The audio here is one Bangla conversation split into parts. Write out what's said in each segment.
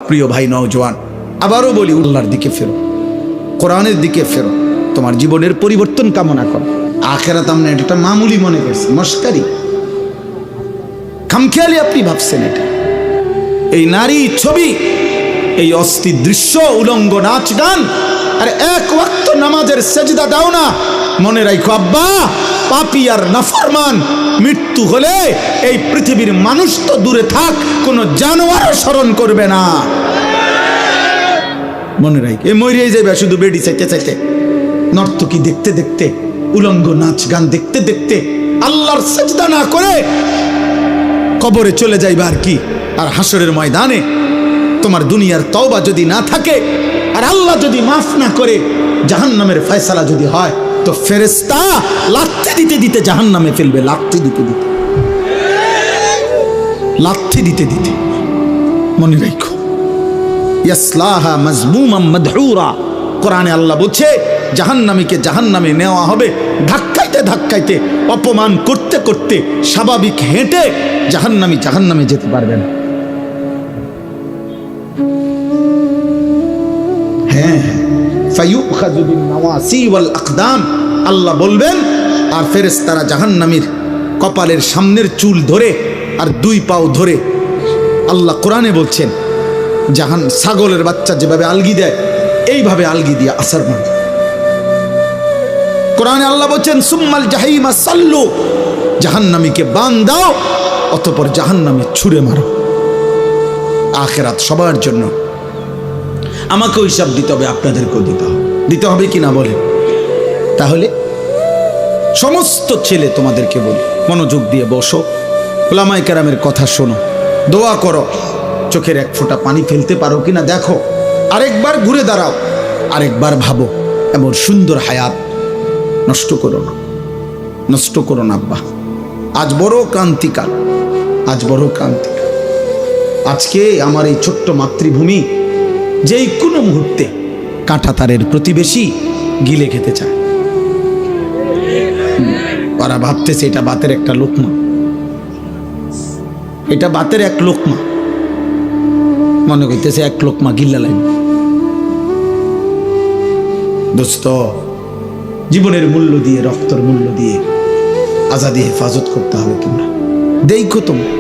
প্রিয় ভাই নওজোয়ান, আবারও বলি, আল্লাহর দিকে ফেরো, কোরআনের দিকে ফেরো, তোমার জীবনের পরিবর্তন কামনা করো। আখেরাত আমরা এটা মামুলি মনে করছি, মস্কারি, খামখেয়ালি আপনি ভাবছেন এটা। এই নারী ছবি, এই অস্থির দৃশ্য, উলঙ্গ নাচ গান, আর এক ওয়াক্ত নামাজের সেজদা দাও না। মনে রাখো আব্বা, পাপী আর নাফরমান মৃত্যু হলে এই পৃথিবীর মানুষ তো দূরে থাক, কোনো জানোয়ারও স্মরণ করবে না। মনে রাখ, এ মরিয়ে যাবে শুধু বেডি চাইতে চাইতে, নর্তকী দেখতে দেখতে, উলঙ্গ নাচ গান দেখতে দেখতে, আল্লাহর সেজদা না করে কবরে চলে যাইবা আর কি। আর হাসরের ময়দানে তোমার দুনিয়ার তওবা যদি না থাকে, আর আল্লাহ যদি মাফ না করে, জাহান্নামের ফয়সালা যদি হয়, তো ফেরেশতা লাথি দিতে দিতে জাহান্নামে ফেলবে, লাথি দিতে দিতে, লাথি দিতে দিতে। মনে রাখো, ইয়াসলাহা মাজমুমান মাদহুরা, কোরআনে আল্লাহ বলছে জাহান্নামীকে জাহান্নামে নেওয়া হবে ধাক্কাইতে ধাক্কাইতে, অপমান করতে করতে, স্বাভাবিক হেঁটে জাহান্নামী জাহান্নামে যেতে পারবে না। হ্যাঁ, ফায়ুখাযু বিন-নাওয়াসি ওয়াল আকদাম, আল্লাহ বলবেন, আর ফেরেশতারা জাহান্নামীর কপালের সামনের চুল ধরে আর দুই পাও ধরে, আল্লাহ কোরআনে বলছেন ছাগলের বাচ্চা যেভাবে আলগি দেয়, এইভাবে আলগি দিয়ে আসার মান। কোরআনে আল্লাহ বলছেন সুম্মাল জাহিমা সাল্লু, জাহান্নামীকে বান দাও, অতঃপর জাহান্নামে ছুঁড়ে মারো। আখিরাত সবার জন্য, আমাকেও হিসাব দিতে হবে, আপনাদেরকেও দিতে হবে কিনা বলে। তাহলে সমস্ত ছেলে তোমাদেরকে বলি, মনোযোগ দিয়ে বসো, উলামায়ে কেরামের কথা শোনো, দোয়া করো, চোখের এক ফোঁটা পানি ফেলতে পারো কিনা দেখো, আরেকবার ঘুরে দাঁড়াও, আরেকবার ভাবো, এমন সুন্দর হায়াত নষ্ট করো না, নষ্ট করো না আব্বা। আজ বড় ক্রান্তিকাল, আজ বড় ক্রান্তিকাল। আজকে আমার এই ছোট্ট মাতৃভূমি যেই কোনো মুহূর্তে কাঁটাতারের প্রতিবেশী গিলে খেতে চায়। ওরা ভাবতেছে এটা বাতের একটা লোকমা, এটা বাতের এক লোকমা, মনে করতেছে এক লোকমা গিল্লা লাইন। দোস্ত, জীবনের মূল্য দিয়ে, রক্তর মূল্য দিয়ে আজাদি হেফাজত করতে হবে। তোমরা দেখো, তোমরা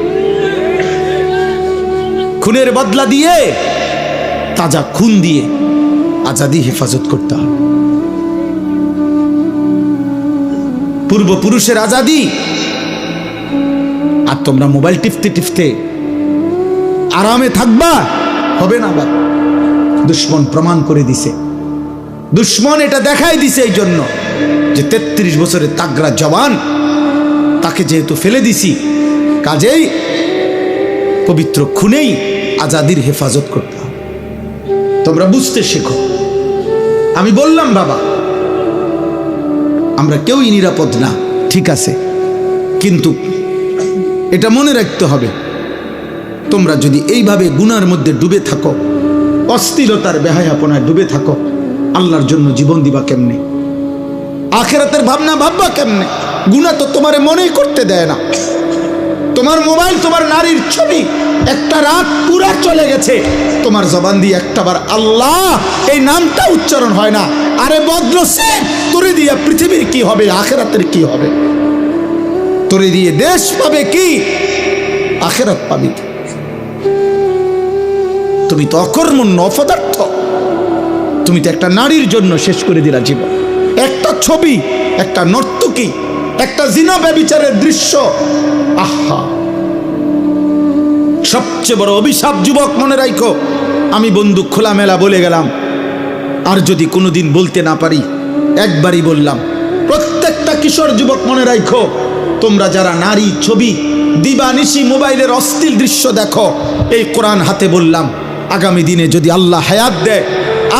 খুনের বদলা দিয়ে, তাজা খুন দিয়ে আজাদি হেফাজত করতে হবে। পূর্বপুরুষের আজাদি, আর তোমরা মোবাইল টিপতে টিপতে আরামে থাকবা, হবে না। বাবা, দুশ্মন প্রমাণ করে দিছে, দুশ্মন এটা দেখাই দিছে এই জন্য যে 33 বছরের তাগড়া জওয়ান, তাকে যেহেতু ফেলে দিছি, কাজেই পবিত্র খুনেই আজাদির হেফাজত করতে হবে। তোমরা বুঝতে শেখো। আমি বললাম বাবা, আমরা কেউই নিরাপদ না, ঠিক আছে, কিন্তু এটা মনে রাখতে হবে, তোমরা যদি এইভাবে গুনার মধ্যে ডুবে থাকো, অস্থিরতার বেহায়াপনায় ডুবে থাকো, আল্লাহর জন্য জীবন দিবা কেমনে? আখিরাতের ভাবনা ভাববা কেমনে? গুনাহ তো তোমারে মনেই করতে দেয় না। তোমার মোবাইল, তোমার নারীর ছবি, একটা রাত পুরা চলে গেছে, তোমার জবান দিয়ে একটাবার আল্লাহ এই নামটা উচ্চারণ হয় না। আরে বদলছে, তোরে দিয়ে পৃথিবীর কি হবে, আখিরাতের কি হবে? তোরে দিয়ে দেশ পাবে কি, আখিরাত পাবে কি? তুমি তো অকর্মণ্য, অপদার্থ। তুমি তো একটা নারীর জন্য শেষ করে দিলা জীবন। একটা ছবি, একটা নর্তকী, একটা জিনা ব্যভিচারের দৃশ্য, আহা, সবচেয়ে বড় অভিশাপ। যুবক মনে রাখো, আমি বন্ধু খোলামেলা বলে গেলাম, আর যদি কোনোদিন বলতে না পারি, একবারই বললাম, প্রত্যেকটা কিশোর যুবক মনে রাখো, তোমরা যারা নারী ছবি দিবানিশি মোবাইলের অশ্লীল দৃশ্য দেখো, এই কোরআন হাতে বললাম, আগামী দিনে যদি আল্লাহ হায়াত দেয়,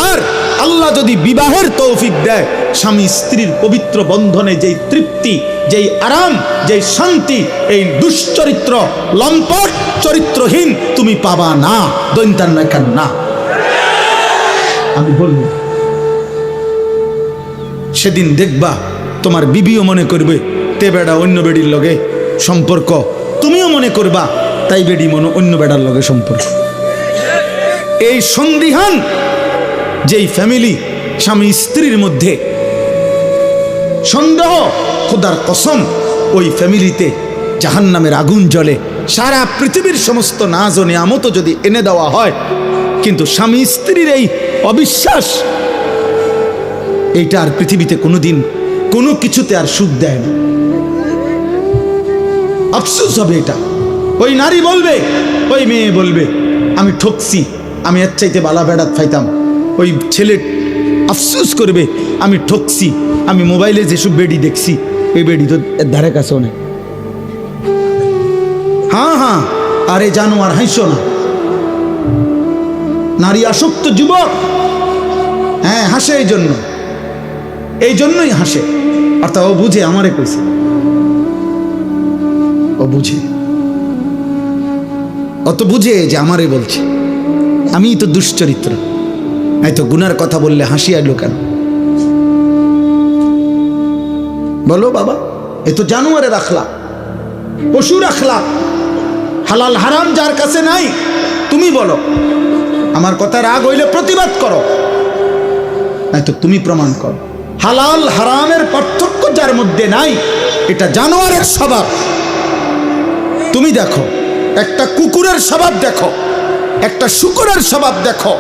আর আল্লাহ যদি বিবাহের তৌফিক দেয়, স্বামী স্ত্রীর পবিত্র বন্ধনে যেই তৃপ্তি, যেই আরাম, যেই শান্তি, এই দুশ্চরিত্র লম্পট চরিত্রহীন তুমি পাবা না। দৈন্তান না, আমি বলবো, সেদিন দেখবা তোমার বিবিও মনে করবে তে বেড়া অন্য বেডির লগে সম্পর্ক, তুমিও মনে করবা তাই বেডি অন্য বেড়ার লগে সম্পর্ক। এই সন্দিহান যেই ফ্যামিলি, স্বামী স্ত্রীর মধ্যে সন্দেহ, খোদার কসম ওই ফ্যামিলিতে জাহান্নামের আগুন জ্বলে। সারা পৃথিবীর সমস্ত নাজ ও নিয়ামত যদি এনে দেওয়া হয়, কিন্তু স্বামী স্ত্রীর এই অবিশ্বাস, এইটা আর পৃথিবীতে কোনোদিন কোনো কিছুতে আর সুখ দেয় না। আফসোস হবে এটা। ওই নারী বলবে, ওই মেয়ে বলবে, আমি ঠকছি, আমি এর চাইতে বালা বেড়াত পাইতাম। ওই ছেলে আফসোস করবে, আমি ঠকছি, আমি মোবাইলে যেসব বেডি দেখছি, এই বেডি তো এর ধারে কাছেও নেই। হ্যাঁ হ্যাঁ, আরে জানো আর হাসো না। নারী আসক্ত যুবক, হ্যাঁ হাসে এই জন্যই হাসে। অর্থাৎ ও বুঝে আমারে কইছে, ও বুঝে, অত বুঝে যে আমারে বলছে। আমি তো দুশ্চরিত্র, এই তো গুনার কথা বললে হাসি আইলো কেন বলো বাবা? এ তো জানোয়ারে রাখলা, পশু রাখলা। হালাল হারাম যার কাছে নাই, তুমি বলো। আমার কথা রাগ হইলে প্রতিবাদ করো, নাই তো তুমি প্রমাণ করো। হালাল হারামের পার্থক্য যার মধ্যে নাই, এটা জানোয়ারের স্বভাব। তুমি দেখো, একটা কুকুরের স্বভাব দেখো, একটা শূকরের স্বভাব দেখো,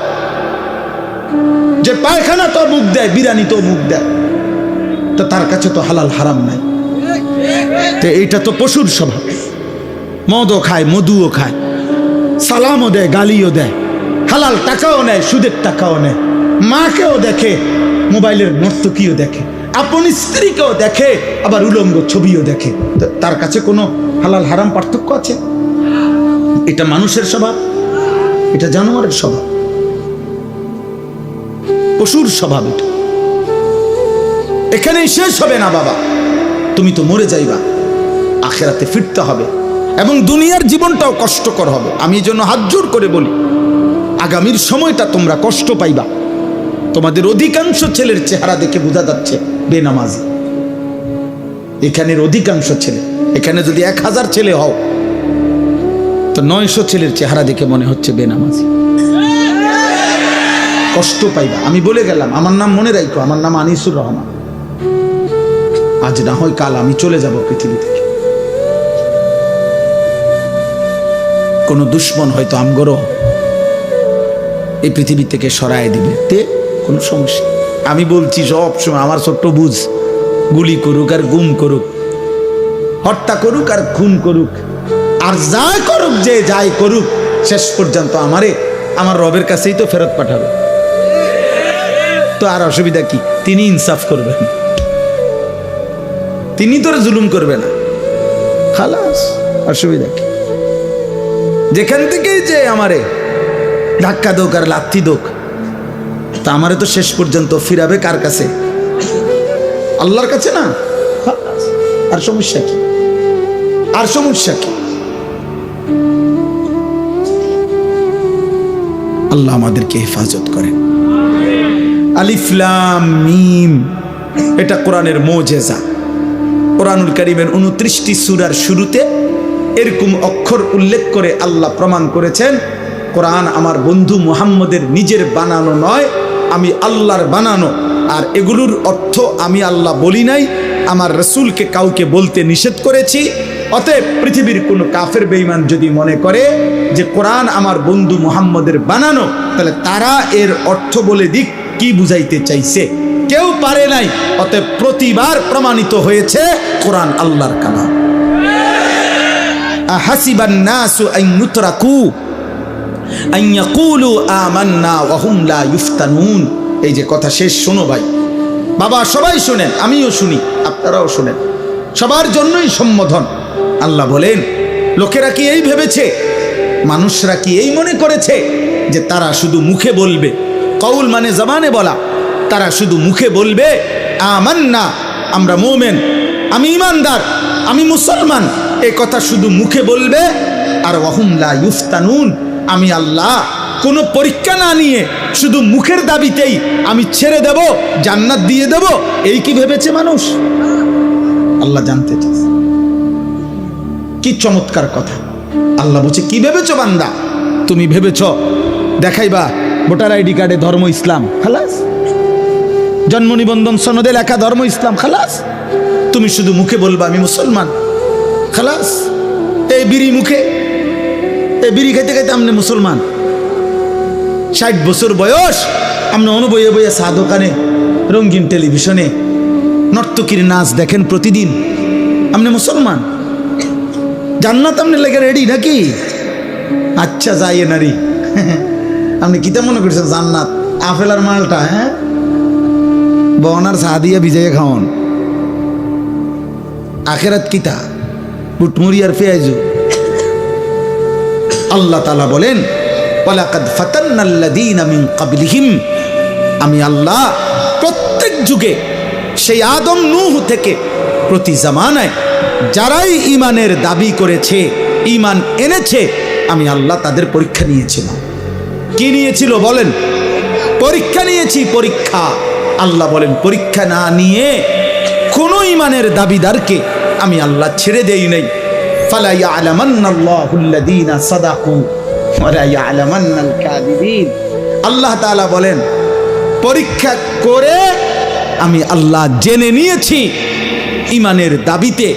যে পায়খানা তো মুখ দেয়, বিরানি তো মুখ দেয়, তো তার কাছে তো হালাল হারাম নাই। তো এইটা তো পশুর স্বভাব। মদও খায়, মধুও খায়, সালামও দেয়, গালিও দেয়, হালাল টাকাও নেয়, সুদের টাকাও নেয়, মাকেও দেখে, মোবাইলের নর্তকীও দেখে, আপন স্ত্রীকেও দেখে, আবার উলঙ্গ ছবিও দেখে। তার কাছে কোনো হালাল হারাম পার্থক্য আছে? এটা মানুষের স্বভাব, এটা জানোয়ারের স্বভাব, পশুর স্বভাব। এটা এখানেই শেষ হবে না বাবা। তুমি তো মরে যাইবা, আখেরাতে ফিরতে হবে, এবং দুনিয়ার জীবনটাও কষ্টকর হবে। আমি এই জন্য হাত জোর করে বলি, আগামীর সময়টা তোমরা কষ্ট পাইবা। তোমাদের অধিকাংশ ছেলের চেহারা দেখে বোঝা যাচ্ছে বেনামাজি। এখানের অধিকাংশ ছেলে, এখানে যদি 1000 ছেলে হও, তো 900 ছেলের চেহারা দেখে মনে হচ্ছে বেনামাজি। কষ্ট পাইবা। আমি বলে গেলাম, আমার নাম মনে রাখো, আমার নাম আনিসুর রহমান। আজ না হয় কাল আমি চলে যাব পৃথিবী থেকে। কোন দুশ্মন হয়তো আমগরও এই পৃথিবী থেকে সরায় দিবে, তে কোনো সমস্যা। আমি বলছি সব সময়, আমার ছোট্ট বুঝ, গুলি করুক আর গুম করুক, হত্যা করুক আর খুন করুক, আর যাই করুক, যে যাই করুক, শেষ পর্যন্ত আমারে আমার রবের কাছেই তো ফেরত পাঠাবে। তো আর অসুবিধা কি? তিনি ইনসাফ করবেন, তিনি তোর জুলুম করবে না, খালাস। অসুবিধা কি? যেখান থেকেই যে আমারে ধাক্কা দোক আর লাথি দোক, তা আমারে তো শেষ পর্যন্ত ফিরাবে কার কাছে? আল্লাহর কাছে না? আর সমস্যা কি? আর সমস্যা কি? আল্লাহ আমাদেরকে হেফাজত করেন। আলিফ লাম মিম, এটা কোরআনের মুজিজা। কোরআনুল কারীমের 29টি সূরার শুরুতে এরকম অক্ষর উল্লেখ করে আল্লাহ প্রমাণ করেছেন, কোরআন আমার বন্ধু মুহাম্মদের নিজের বানানো নয়, আমি আল্লাহর বানানো। আর এগুলোর অর্থ আমি আল্লাহ বলি নাই, আমার রাসূলকে কাউকে বলতে নিষেধ করেছি। অতএব পৃথিবীর কোনো কাফের বেঈমান যদি মনে করে যে কোরআন আমার বন্ধু মুহাম্মদের বানানো, তাহলে তারা এর অর্থ বলে দিক কি বুঝাইতে চাইছে। কেউ পারে নাই। অতএব প্রতিবার প্রমাণিত হয়েছে কোরআন আল্লাহর কালাম। আহাসিবান নাসু আন ইউতরাকু আন ইয়াকুলু আমান্না ওয়া হুম লা ইফতানুন। এই যে কথা শেষ, শোনো ভাই, বাবা সবাই শোনেন, আমিও শুনি, আপনারাও শোনেন, সবার জন্যই সম্বোধন। আল্লাহ বলেন, লোকেরা কি এই ভেবেছে, মানুষরা কি এই মনে করেছে যে তারা শুধু মুখে বলবে, কওল মানে জবানে বলা, তারা শুধু মুখে বলবে আমান্না, আমরা মুমিন, আমি ঈমানদার, আমি মুসলমান, এই কথা শুধু মুখে বলবে, আর ওয়া হুম লা ইফতানুন, আমি আল্লাহ কোনো পরীক্ষা না নিয়ে শুধু মুখের দাবিতেই আমি ছেড়ে দেব, জান্নাত দিয়ে দেব, এই কি ভেবেছে মানুষ? আল্লাহ জানতে চায়। কি চমৎকার কথা! আল্লাহ বলছে, কি ভেবেছো বান্দা? তুমি ভেবেছ দেখাইবা ভোটার আইডি কার্ডে ধর্ম ইসলাম, খালাস। জন্ম নিবন্ধন সনদে লেখা ধর্ম ইসলাম, খালাস। তুমি শুধু মুখে বলবা আমি মুসলমান, খালাস। এই বিড়ি মুখে, এই বিড়ি খাইতে খাইতে আপনি মুসলমান। 60 বছর বয়স, আপনি অনুবয়ে বইয়ে চা দোকানে, রঙিন টেলিভিশনে নর্তকীর নাচ দেখেন প্রতিদিন, আপনি মুসলমান। জান্নাত আপনি লেগে রেডি নাকি? আচ্ছা যাইয়ে নারী, আপনি কিতা মনে করছেন জান্নাত আপেল আর মালটা? হ্যাঁ, বনার চা দিয়ে ভিজাইয়া খাওয়ান। আখেরাত কিতা? বুটমুড়ি আর পেঁয়াজু। আল্লাহ তাআলা বলেন ওয়ালাকাদ ফাতান্নাল্লাযীনা মিন ক্বাবলিহিম, আমি আল্লাহ প্রত্যেক যুগে, সেই আদম নূহ থেকে প্রতি জামানায় যারাই ঈমানের দাবি করেছে, ঈমান এনেছে, আমি আল্লাহ তাদের পরীক্ষা নিয়েছিলাম। কি নিয়েছিল বলেন? পরীক্ষা নিয়েছি, পরীক্ষা। আল্লাহ বলেন পরীক্ষা না নিয়ে কোন ঈমানের দাবিদারকে আমি আল্লাহ ছেড়ে দেই নাই। ফালা ইয়ালামান্নাল্লাহুল্লাযীনা সাদাকু ওয়া লা ইয়ালামান্নাল কাযিবিন। আল্লাহ তাআলা বলেন পরীক্ষা করে আমি আল্লাহ জেনে নিয়েছি ঈমানের দাবিতে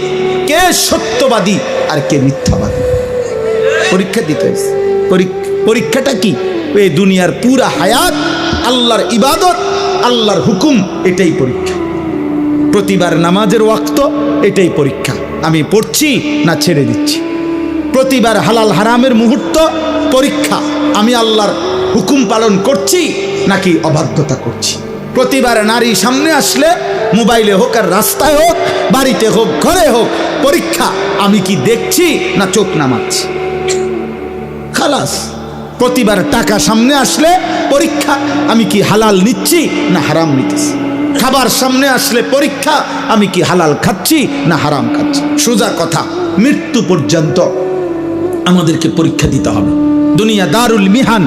কে সত্যবাদী আর কে মিথ্যাবাদী। পরীক্ষা দিতে হয়েছে। পরীক্ষাটা কি? এই দুনিয়ার পুরা হায়াত আল্লাহর ইবাদত, আল্লাহর হুকুম, এটাই পরীক্ষা। প্রতিবার নামাজের ওয়াক্ত, এটাই পরীক্ষা। আমি পড়ছি না ছেড়ে দিচ্ছি। প্রতিবার হালাল হারামের মুহূর্ত, পরীক্ষা। আমি আল্লাহর হুকুম পালন করছি নাকি অবাধ্যতা করছি। প্রতিবার নারী সামনে আসলে, মোবাইলে হোক আর রাস্তায় হোক, বাড়িতে হোক ঘরে হোক, পরীক্ষা। আমি কি দেখছি না চোখ নামাচ্ছি, খালাস। প্রতিবার টাকা সামনে আসলে পরীক্ষা, আমি কি হালাল নিচ্ছি না হারাম নিতেছি। খাবার সামনে আসলে পরীক্ষা, আমি কি হালাল খাচ্ছি না হারাম খাচ্ছি। সোজা কথা, মৃত্যু পর্যন্ত আমাদেরকে পরীক্ষা দিতে হবে। দুনিয়া দারুল মিহান,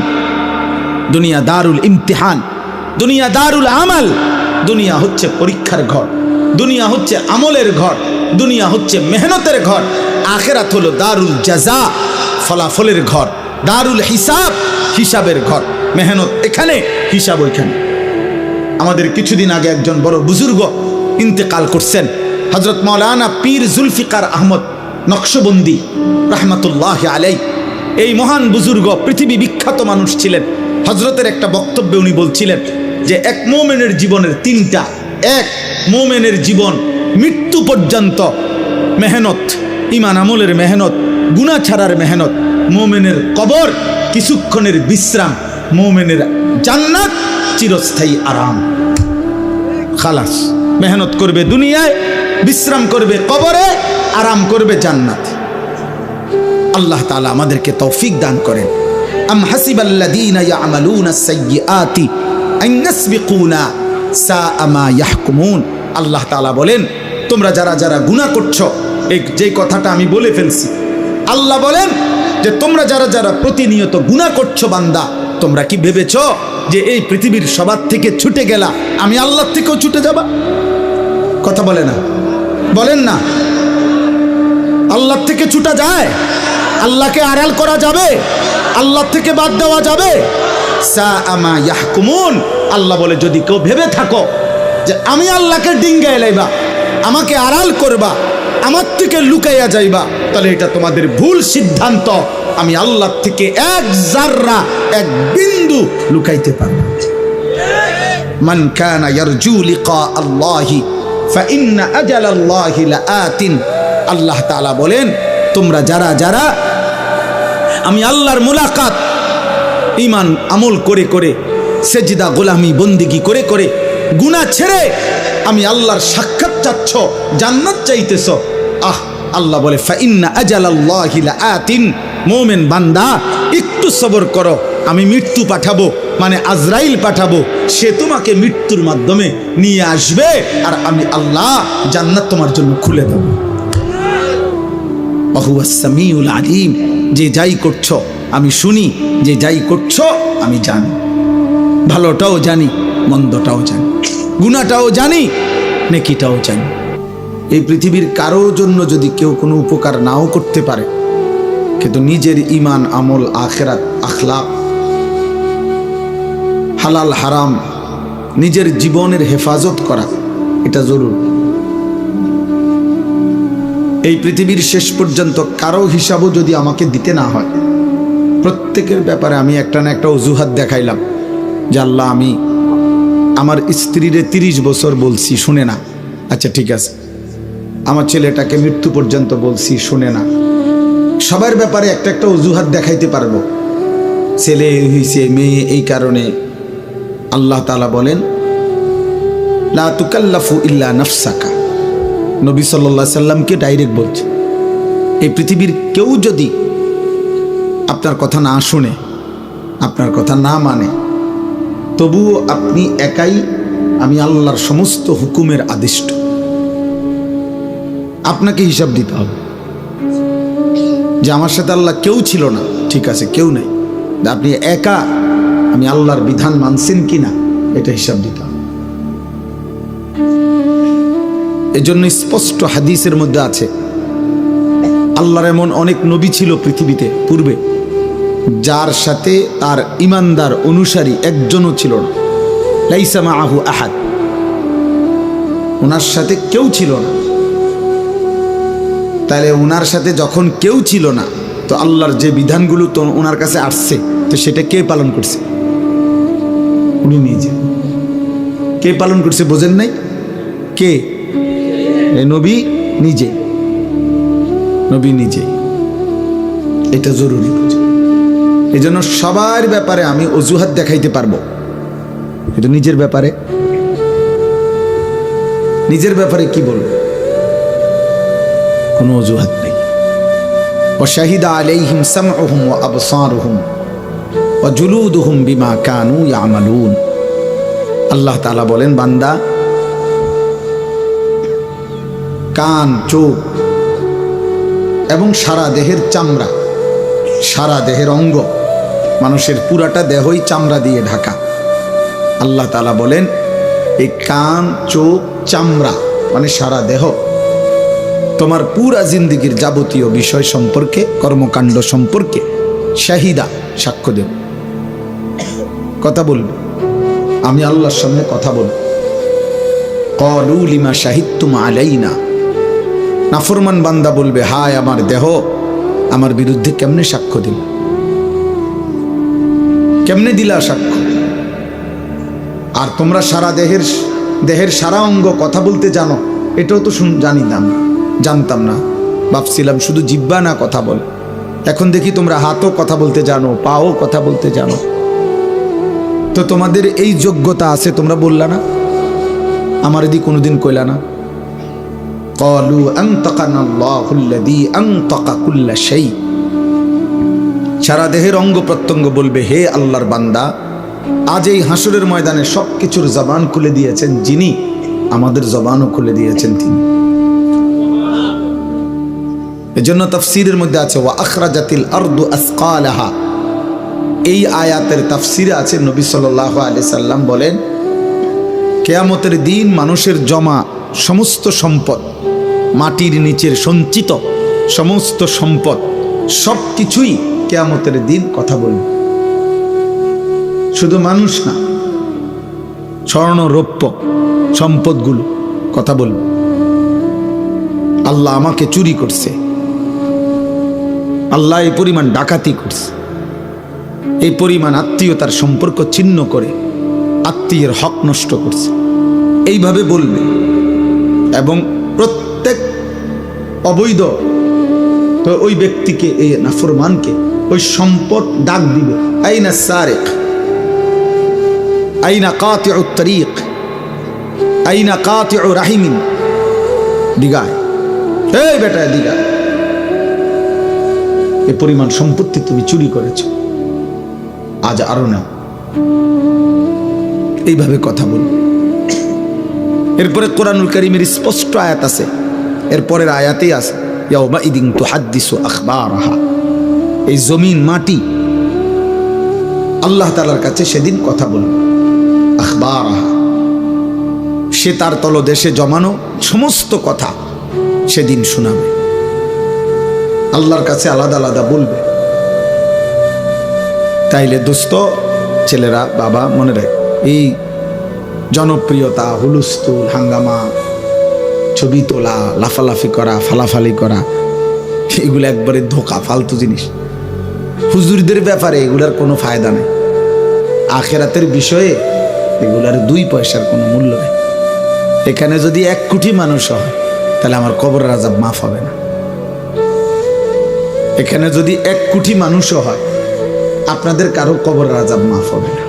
দুনিয়া দারুল ইমতিহান, দুনিয়া দারুল আমাল। দুনিয়া হচ্ছে পরীক্ষার ঘর, দুনিয়া হচ্ছে আমলের ঘর, দুনিয়া হচ্ছে মেহনতের ঘর। আখিরাত হলো দারুল জাযা, ফলাফলের ঘর। দারুল হিসাব, হিসাবের ঘর। মেহনত এখানে, হিসাব ওইখানে। আমাদের কিছুদিন আগে একজন বড় বুজুর্গ ইন্তেকাল করছেন, হযরত মাওলানা পীর জুলফিকার আহমদ নকশবন্দি রাহমাতুল্লাহি আলাইহি। এই মহান বুজুর্গ পৃথিবী বিখ্যাত মানুষ ছিলেন। হযরতের একটা বক্তব্যে উনি বলছিলেন যে এক মুমিনের জীবনের তিনটা। এক, মুমিনের জীবন মৃত্যু পর্যন্ত মেহনত, ঈমান আমলের মেহনত, গুনাহ ছাড়ার মেহনত। মুমিনের কবর কিছুক্ষণের বিশ্রাম, মুমিনের জান্নাত চিরস্থায়ী আরাম। খালাস। মেহনত করবে দুনিয়ায়, বিশ্রাম করবে কবরে, আরাম করবে জান্নাত। আল্লাহ তাআলা আমাদেরকে তৌফিক দান করেন। আম হাসিবাল্লাযীনা ইয়ামালুনাস সাইয়্যাতি আন ইয়াসবিকুনা সাআ মা ইয়াহকুমুন। আল্লাহ তাআলা বলেন তোমরা যারা যারা গুনাহ করছো, এই যে কথাটা আমি বলে ফেলছি, আল্লাহ বলেন যে তোমরা যারা যারা প্রতিনিয়ত গুনাহ করছো বান্দা, তোমরা কি ভেবেছো যে এই পৃথিবীর সবার থেকে ছুটে গেলা, আমি আল্লাহর থেকেও ছুটে যাবা? কথা বলে না, বলেন না। আল্লাহর থেকে ছুটা যায়? আল্লাহকে আড়াল করা যাবে? আল্লাহ থেকে বাদ দেওয়া যাবে? সাআ মা ইয়াহকুমুন। আল্লাহ বলে যদি কেউ ভেবে থাকো যে আমি আল্লাহকে ডিঙ্গায় লাইবা, আমাকে আড়াল করবা, আমার থেকে লুকাইয়া যাইবা, তাহলে এটা তোমাদের ভুল সিদ্ধান্ত। আমি আল্লাহ থেকে এক জাররা, এক বিন্দু লুকাইতে পারবো। মান কানা ইয়ারজু লিকা আল্লাহি ফাইন্না আজালাল্লাহি লাআতিন। আল্লাহ তাআলা বলেন তোমরা যারা যারা আমি আল্লাহর মুলাকাত, ঈমান আমল করে করে, সেজদা গোলামি বন্দিগি করে করে, গুনাহ ছেড়ে আমি আল্লাহর সাক্ষাৎ চাচ্ছ, জান্নাত চাইতেছ, আল্লাহ বলে ফাইন্না আজালাল্লাহি লাআতিন। মুমিন বান্দা একটু সবর করো, আমি মৃত্যু পাঠাবো, মানে আজরাইল পাঠাবো, সে তোমাকে মৃত্যুর মাধ্যমে নিয়ে আসবে, আর আমি আল্লাহ জান্নাত তোমার জন্য খুলে দেব। ওয়া হুয়াস সামিউল আলিম। যে যাই করছো আমি শুনি, যে যাই করছো আমি জানি, ভালোটাও জানি, মন্দটাও জানি, গুনাহটাও জানি, নেকিটাও জানি। এই পৃথিবীর কারো জন্য যদি কেউ কোনো উপকার নাও করতে পারে, কিন্তু নিজের ঈমান আমল আখিরাত আখলাক হালাল হারাম নিজের জীবনের হেফাজত করা এটা জরুরি। এই পৃথিবীর শেষ পর্যন্ত কারো হিসাবও যদি আমাকে দিতে না হয়, প্রত্যেকের ব্যাপারে আমি একটা না একটা অজুহাত দেখাইলাম যে আল্লাহ আমি আমার স্ত্রীরে 30 বছর বলছি শুনে না, আচ্ছা ঠিক আছে। আমার ছেলেটাকে মৃত্যু পর্যন্ত বলছি শুনে না। সবার ব্যাপারে একটা একটা অজুহাত দেখাইতে পারবো। ছেলে হইছে, মেয়ে এই কারণে। আল্লাহ তাআলা বলেন লা তুকাল্লাফু ইল্লা নাফসাকা। নবী সাল্লাল্লাহু আলাইহি সাল্লামকে ডাইরেক্ট বলছে, এই পৃথিবীর কেউ যদি আপনার কথা না শুনে, আপনার কথা না মানে, তবুও আপনি একাই আমি আল্লাহর সমস্ত হুকুমের আদিষ্ট। আপনাকে হিসাব দিতে হবে যে আমার সাথে আল্লাহ কেউ ছিল না, ঠিক আছে কেউ নেই, আপনি একা আমি আল্লাহর বিধান মানছেন কিনা এটা হিসাব দিতে হবে। এজন্য স্পষ্ট হাদিসের মধ্যে আছে আল্লাহর এমন অনেক নবী ছিল পৃথিবীতে পূর্বে, যার সাথে তার ইমানদার অনুসারী একজনও ছিল না। লাইসা মাআহু আহাদ, ওনার সাথে কেউ ছিল না। তাহলে ওনার সাথে যখন কেউ ছিল না, তো আল্লাহর যে বিধানগুলো তো ওনার কাছে আসছে, তো সেটা কে পালন করছে? উনি নিজে। কে পালন করছে বোঝেন নাই? কে? নবী নিজে। নবী নিজে। এটা জরুরি বুঝে। এই জন্য সবার ব্যাপারে আমি অজুহাত দেখাইতে পারবো, কিন্তু নিজের ব্যাপারে, নিজের ব্যাপারে কি বলবো? কোনো অজুহাত নেই। ওয়াশাহিদা আলাইহিম সামউহুম ওয়া আবসারুহুম ওয়া জুলুদুহুম বিমা কানু ইয়ামালুন। আল্লাহ তাআলা বলেন, বান্দা কান, চোখ এবং সারা দেহের চামড়া, সারা দেহের অঙ্গ, মানুষের পুরাটা দেহই চামড়া দিয়ে ঢাকা। আল্লাহ তাআলা বলেন এই কান, চোখ, চামড়া মানে সারা দেহ তোমার পুরা জিন্দেগির যাবতীয় বিষয় সম্পর্কে, কর্মকাণ্ড সম্পর্কে শাহিদা, সাক্ষ্য দেব, কথা বলবে। আমি আল্লাহর সামনে কথা বলব। ক্বালু লিমা শাহিদতুম আলাইনা। নাফরমান বান্দা বলবে, হায় আমার দেহ আমার বিরুদ্ধে কেমনে সাক্ষ্য দিল, কেমনে দিলা সাক্ষ্য? আর তোমরা সারা দেহের সারা অঙ্গ কথা বলতে জানো, এটাও তো জানতাম না, ভাবছিলাম শুধু জিহ্বা না কথা বল। এখন দেখি তোমরা হাতও কথা বলতে জানো, পাও কথা বলতে জানো। তো তোমাদের এই যোগ্যতা আছে, তোমরা বললা না, আমার এদিকে কোনোদিন কইলা না। ক্বালু আনতাকানা আল্লাহুল্লাযী আনতাকা কুল্লা শাই। সারা দেহের অঙ্গ প্রত্যঙ্গ বলবে, হে আল্লাহর বান্দা, আজ এই হাসরের ময়দানে সবকিছুর জবান খুলে দিয়েছেন যিনি, আমাদের জবানও খুলে দিয়েছেন তিনি। এজন্য তাফসীরের মধ্যে আছে ওয়া আখরাজাতিল আরদু আসকালাহা। এই আয়াতের তাফসীরে আছে নবী সাল্লাল্লাহু আলাইহি সাল্লাম বলেন, কিয়ামতের দিন মানুষের জমা সমস্ত সম্পদ, মাটির নিচের সঞ্চিত সমস্ত সম্পদ, সব কিছুই কিয়ামতের দিন কথা বলবে। শুধু মানুষ না, স্বর্ণ রৌপ্য সম্পদগুলো কথা বলবে, আল্লাহ আমাকে চুরি করছে, আল্লাহ এই পরিমাণ ডাকাতি করছে, এই পরিমাণ আত্মীয়তার সম্পর্ক ছিন্ন করে আত্মীয়ের হক নষ্ট করছে, এইভাবে বলবে। এবং প্রত্যেক অবৈধ তো ওই ব্যক্তিকে, এই নাফরমানকে ওই সম্পদ ডাক দিবে, আইনা সারিক, আইনা কাতিউ তরিক, আইনা কাতিউ রাহিমিন। দিগায়, এই বেটা দিগায়, এই পরিমাণ সম্পত্তি তুমি চুরি করেছ, আজ আরো না। এইভাবে কথা বল। এরপরে কোরআনুল কারীমের স্পষ্ট আয়াত আছে, এরপরের আয়াতেই আছে ইয়াউমা ইদিন তুহাদ্দিসু আখবারাহা। এই জমিন মাটি আল্লাহ তাআলার কাছে সেদিন কথা বলবে, আখবারাহা, সে তার তলদেশে জমানো সমস্ত কথা সেদিন শোনাবে, আল্লাহর কাছে আলাদা আলাদা বলবে। তাইলে দোস্ত, ছেলেরা, বাবা, মনে রাখ, এই জনপ্রিয়তা, হুলস্থুল, হাঙ্গামা, ছবি তোলা, লাফালাফি করা, ফালাফালি করা, এগুলো একবারে ধোকা, ফালতু জিনিস। হুজুরদের ব্যাপারে এগুলার কোনো ফায়দা নেই। আখেরাতের বিষয়ে এগুলার 2 পয়সার কোনো মূল্য নেই। এখানে যদি 1 কোটি মানুষ হয় তাহলে আমার কবরের আযাব মাফ হবে না। এখানে যদি 1 কোটি মানুষও হয় আপনাদের কারো কবরের আযাব মাফ হবে না।